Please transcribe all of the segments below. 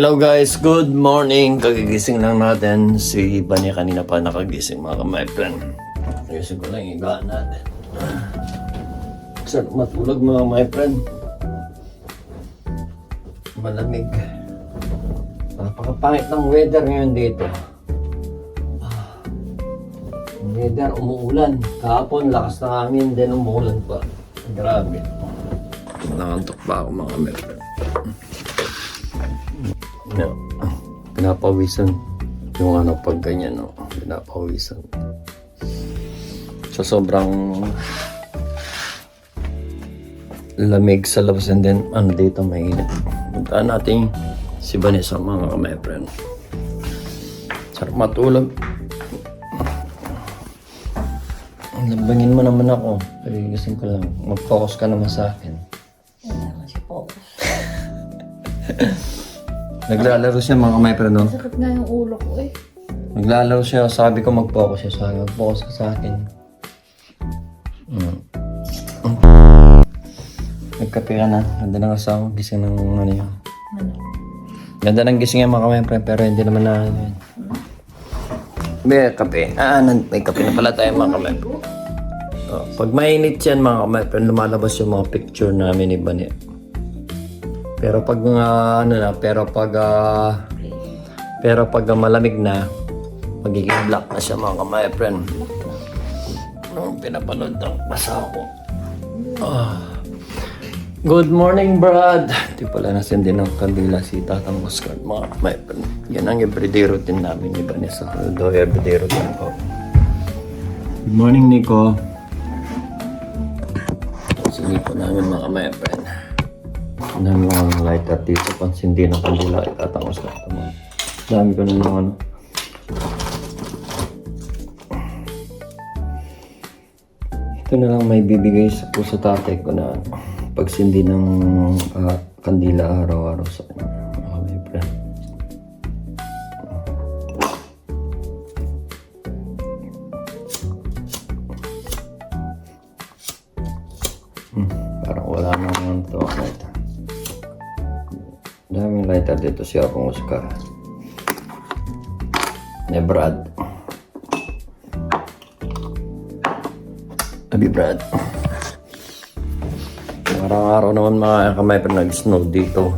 Hello guys, good morning. Kagigising lang natin. Si Bani kanina pa nakagising mga my friend. Ayusin ko lang yung higaan natin. Sarap matulog mga my friend. Malamig. Napakapangit ng weather ngayon dito. Weather, umuulan. Kahapon, lakas ng hangin, din umuulan pa. Grabe. Nakantok pa ako mga my friend. No. Pinapawisan yung ano pag ganyan, no? Pinapawisan. So sobrang lamig sa labas and then ano dito mainit. Puntaan natin si Vanessa mga my friend. Sarap matulog. Labangin mo naman ako. Pagigising ko lang. Mag-focus ka naman sa akin. Wala naman siya focus. Naglalaro siya mga my friend, no? Sakit nga yung ulo ko eh. Naglalaro siya, sabi ko mag-focus siya sa akin. Mag-focus ka sa akin. Nagkape ka na. Ganda ng asawa. Gising ng ano yun. Ano? Ganda ng gising yan mga my friend, pero hindi naman na ano yun. May kape. May kape na pala tayo mga my friend. Pag mainit yan mga my friend, lumalabas yung mga picture namin ni Bani. Pero pag malamig na, magiging black na siya mga my friend. Pinapanood ng basa ko. Good morning, Brad. Di pala nasin din ng kandila si Tatang Oscar mga my friend. Yan ang everyday routine namin ni Vanessa. Although everyday routine ko. Good morning, Nico. Sige po namin mga my friend. Dami ko ng lighter dito. Pansindi ng kandila. Itatangos na ito mo. Dami ko na ng ano. Ito na lang may bibigay po sa tatay ko na pagsindi ng kandila araw-araw sa kanya. My friend. Parang wala naman ito. Daming lighter dito siya akong Oscar. Ne Brad. Abi Brad. Araw-araw naman mga kamay pa nag-snow dito.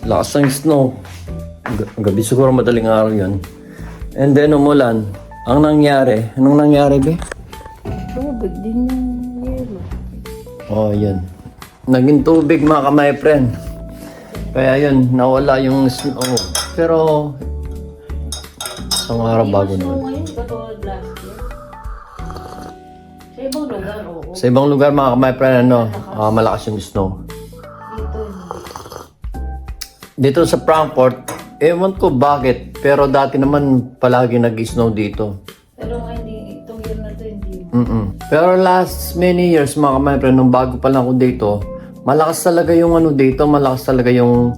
Lakas ng snow. Gabi siguro madaling araw yun. And then umulan. Ang nangyari, anong nangyari be? Tubig din yung yelo. Oh, yun. Naging tubig mga kamay friend. Kaya yun, nawala yung snow. Pero, isang araw bago Snow naman. ngayon, katulad last year. Sa ibang lugar, oo. Sa ibang lugar mga kamay friend, malakas yung snow. Dito, hindi. Dito sa Frankfurt, ewan ko bakit. Pero dati naman palagi nag-snow dito. Pero nga hindi, itong year na to, hindi. Pero last many years mga kamay friend, nung bago pa lang ako dito, malakas talaga yung ano dito, malakas talaga yung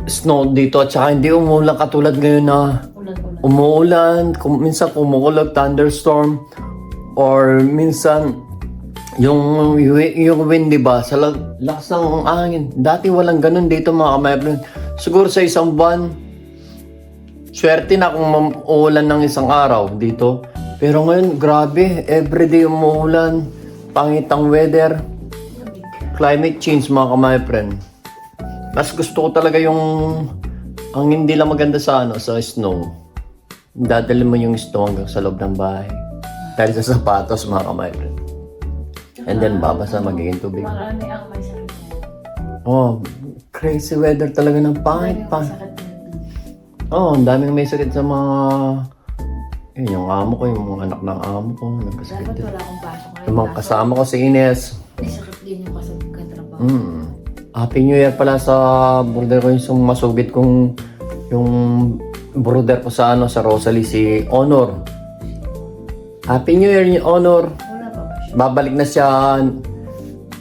snow dito. At saka hindi umuulan katulad ngayon na Ulan-ulan. umuulan, minsan kumukulog, thunderstorm, or minsan yung wind, diba? Sa lakas ng hangin. Dati walang ganun dito mga kamay. Siguro sa isang buwan, swerte na kung uulan ng isang araw dito. Pero ngayon, grabe. Everyday umuulan. Pangit ang weather. Climate change mga kamay friend. Mas gusto ko talaga yung ang hindi lang maganda sa snow. Dadali mo yung snow hanggang sa loob ng bahay. Dahil sa sapatos mga kamay friend. And then babasa magiging tubig. Marami ang may sakit na. Oh, crazy weather talaga ng pangit pa. Oh, ang daming may sakit sa mga yung amo ko, yung mga anak ng amo ko, nagkasakit Dapat din. wala akong pasok ngayon. Yung mga kasama ko si Ines. May sakit din yung katrabaho. Happy New Year pala sa brother ko yung masugid kong yung brother ko sa sa Rosalie, si Honor. Happy New Year ni Honor. Wala pa ba siya? Babalik na siya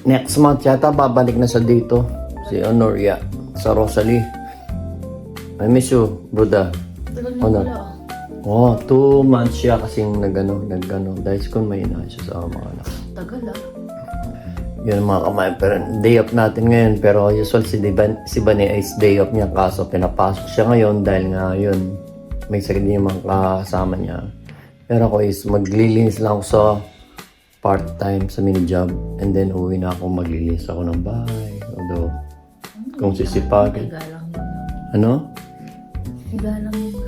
next month yata, babalik na siya dito. Si Honor, yeah, sa Rosalie. I miss you, brother. Tagal na Honor. wala. Oh, 2 months siya kasing nagano. Dahil kung may inahin siya sa mga anak. Tagal ah. Yun mga kamay, pero day off natin ngayon. Pero usual si Bani is day off niya. Kaso pinapasok siya ngayon dahil nga yun, may sakit din yung mga kasama niya. Pero ako is maglilinis lang ako sa part-time sa mini job. And then uwi na ako, maglilinis ako ng bahay. Although, kung sisipagin. Igalang yun. Ano? Igalang yun.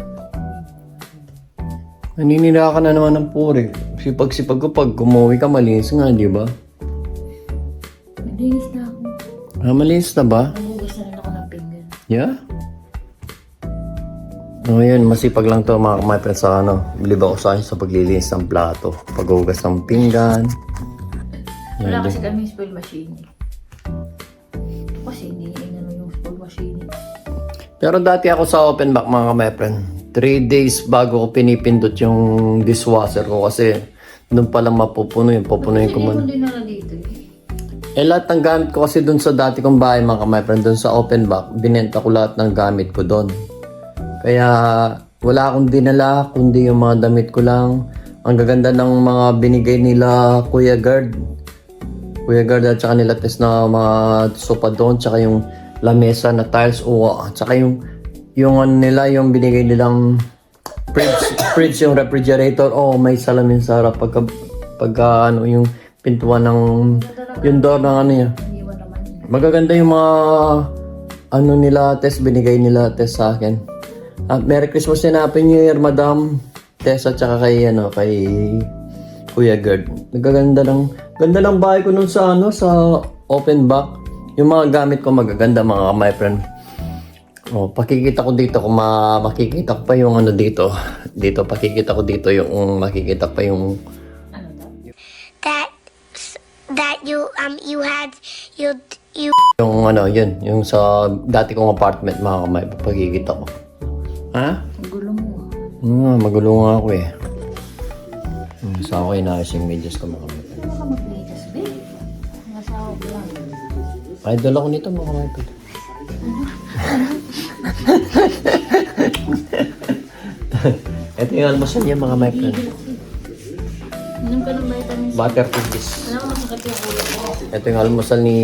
Naninira ka na naman ng puri. Sipag-sipag ko pag umuwi ka, malinis nga, di ba? Naglinis na ako. Malinis na ba? Nagugas na rin ako ng pinggan. Yeah? Ngayon, masipag lang to mga my friends sa ano. Bilib ako sa akin sa paglilinis ng plato. Paghugas ng pinggan. Wala kasi kami yung spoil machine. Kasi hindi inano yung spoil machine. Pero dati ako sa open back mga my friend. 3 days bago ko pinipindot yung dishwasher ko kasi doon palang mapupuno yung pupunuin ko muna. Hindi ko din dito eh. Lahat ng gamit ko kasi doon sa dati kong bahay mga my friend, doon sa open back, binenta ko lahat ng gamit ko doon. Kaya wala akong dinala kundi yung mga damit ko lang. Ang gaganda ng mga binigay nila Kuya Guard. Kuya Guard at saka nila Tess na mga sopa doon, tsaka yung lamesa na tiles o tsaka yung ano nila, yung binigay nilang fridge yung refrigerator. Oh, may salamin sa harap pagka ano yung pintuan ng yung door ng ano niya. Hindi mo naman yun. Magaganda yung mga ano nila Tess, binigay nila Tess sa akin. At Merry Christmas and Happy New Year, Madam Tess at saka kay Kuya Gerd. Nagaganda ng bahay ko nun sa sa open back. Yung mga gamit ko magaganda mga my friend. Oh, pakikita ko dito kung makikita ko pa yung ano dito. Dito pakikita ko dito yung makikita pa yung Ano daw? that you had you yung ano yun, yung sa dati kong apartment mga kamay, pakikita ko. Ha? Ang gulo mo. Magulo nga ako eh. Sa ako inaayos yung medyas ko mga kamay. Ano ka mag-latest, babe? Nasawa ko lang. Idol ako nito mga kamay. Ito yung almusal niya mga my friend. Inom ka ng vitamins. Butter cookies. Alam mo, masakit yung ulo ko. Ito yung almusal ni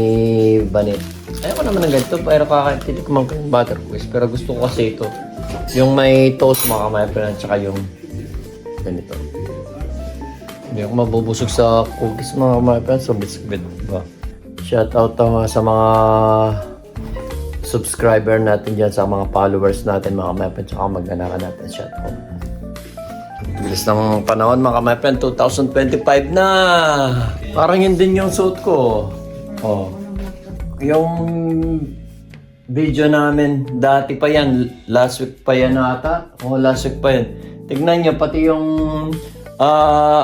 Banet. Ayoko naman ng ganito, pero kakatikman ko yung butter cookies. Pero gusto ko kasi ito. Yung may toast mga my friend, at saka yung ganito. Hindi ako mabubusog sa cookies mga my friend, sa biscuit. Diba? Shout out sa mga subscriber natin dyan, sa mga followers natin mga my friend, tsaka mag-anakan natin. Shout out. Bilis ng panahon mga my friend, 2025 na! Parang yun din yung suit ko. Oh. Yung video namin, dati pa yan, last week pa yan ata. Last week pa yan. Tignan nyo, pati yung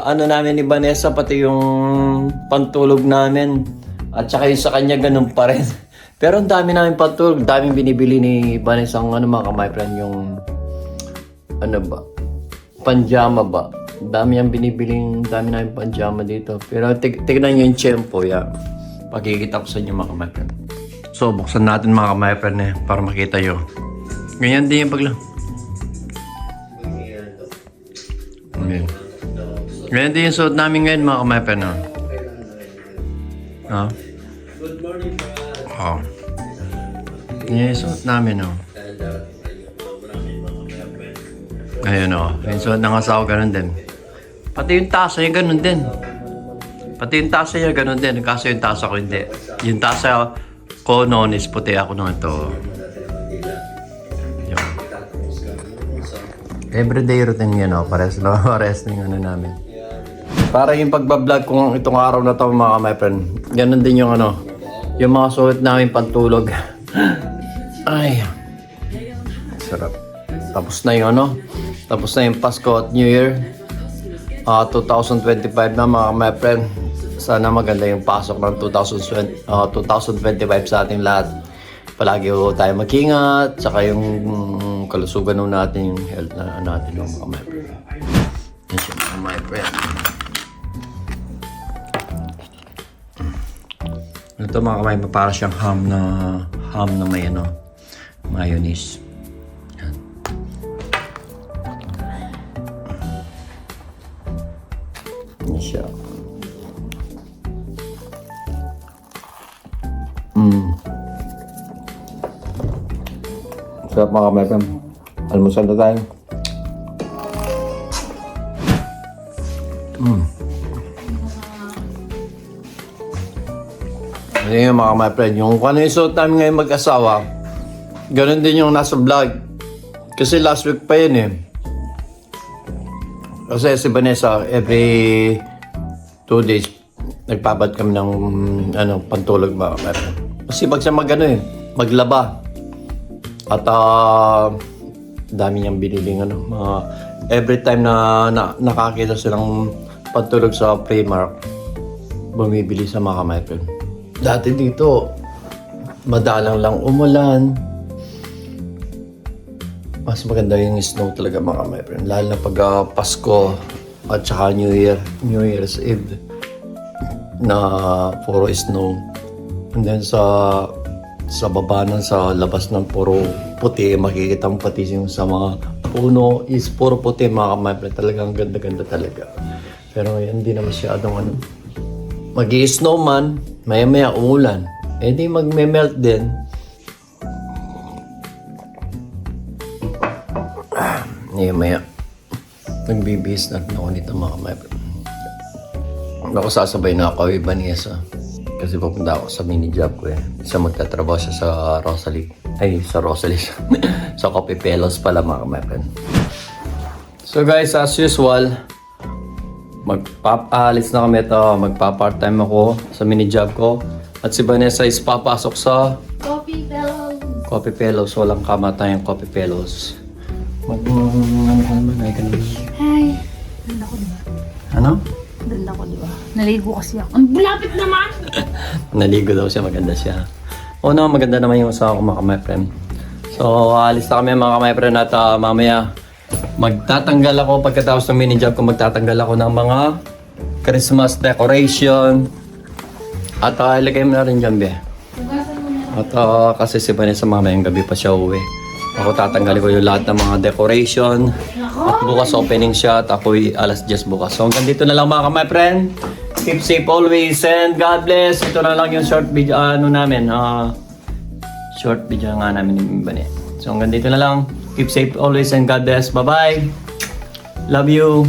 ano namin ni Vanessa, pati yung pantulog namin. At saka yung sa kanya, ganun pa rin. Pero ang dami namin pantulog, daming binibili ni Vanessa ang ano mga my friend, yung ano ba? Panjama ba? Dami yung binibiling, dami namin panjama dito. Pero tignan nyo yung tiyempo, yeah. Pakikita ko sa inyo mga my friend. So, buksan natin mga my friend para makita nyo. Ganyan din yung paglang. Okay. Ganyan din yung suot namin ngayon mga my friend. Good morning, Brad. Ganyan yung suot namin, Ayun yung suot ng asawa, ganun din. Pati yung tasa niya, ganun din. Pati yung tasa niya, ganun din. Kaso yung tasa ko, hindi. Yung tasa ko noon is puti, ako noon ito. Yun. Everyday routine yan, pares na yung ano namin. Para yung pagbablog kung itong araw na to mga my friend, ganun din yung yung mga suot namin pantulog. Ay, sarap. Tapos na yung tapos na yung Pasko at New Year. 2025 na mga my friend. Sana maganda yung pasok ng 2025 sa ating lahat. Palagi tayo mag-ingat, saka yung kalusugan natin, yung health natin mga my friend. Yan siya mga my friend. Ito mga kamay, para siyang ham na may mayonnaise. Yan. Yan siya. Sarap mga kamepem. Almusal na tayo. Ano yun mga kamepem? Yung kung ano yung suot namin ngayon mag-asawa, ganun din yung nasa vlog. Kasi last week pa yun eh. Kasi si Vanessa, every 2 days, nagpapad kami ng pantulog ba. Kasi pag siya maglaba. At dami niyang biniling every time na nakakita silang pantulog sa Primark, bumibili sa mga kamepel. Dati dito, madalang lang umulan. Mas maganda yung snow talaga mga kamepel. Lalo na pag Pasko at saka New Year's Eve na puro snow. And then sa baba nun, sa labas ng puro puti, makikita mo pati yung sa mga puno is puro puti mga kamepel. Talagang ganda-ganda talaga. Pero hindi na masyadong mag-i-snowman, maya-maya umulan. Eh di magme-melt din. Maya-maya nagbibihis na ako nito mga kamepel. Ako sasabay na ako kay Vanessa. Kasi pupunta ako sa mini job ko eh. Isa magtatrabaho siya sa Rosalie. Ay, sa Rosalie. Sa Coffee Pelos pala mga kamepel. So guys, as usual, magpapaalis na kami ito. Magpa-part-time ako sa mini job ko. At si Vanessa is papasok sa Coffee Fellows. Coffee Pelos. Walang kamatayang Coffee Pelos. Hi. Ganda ko diba? Ano? Ganda ko diba? Naligo kasi ako. Ang bulapit naman! Naligo daw siya, maganda siya. Oo naman, maganda naman yung usawa ko mga kamay-friend. So, alis na kami mga kamay-friend at mamaya magtatanggal ako pagkatapos ng mini job ko, magtatanggal ako ng mga Christmas decoration. At ilagay mo na rin dyan, be. At kasi si Vanessa mamayang gabi pa siya uwi. Ako tatanggalin ko yung lahat ng mga decoration. At bukas opening siya at ako'y alas 10 bukas. So hanggang dito na lang mga kamay-friend. Keep safe always and God bless. Ito na lang yung short video namin. Short video nga namin ni Bane. So hanggang dito na lang. Keep safe always and God bless. Bye-bye. Love you.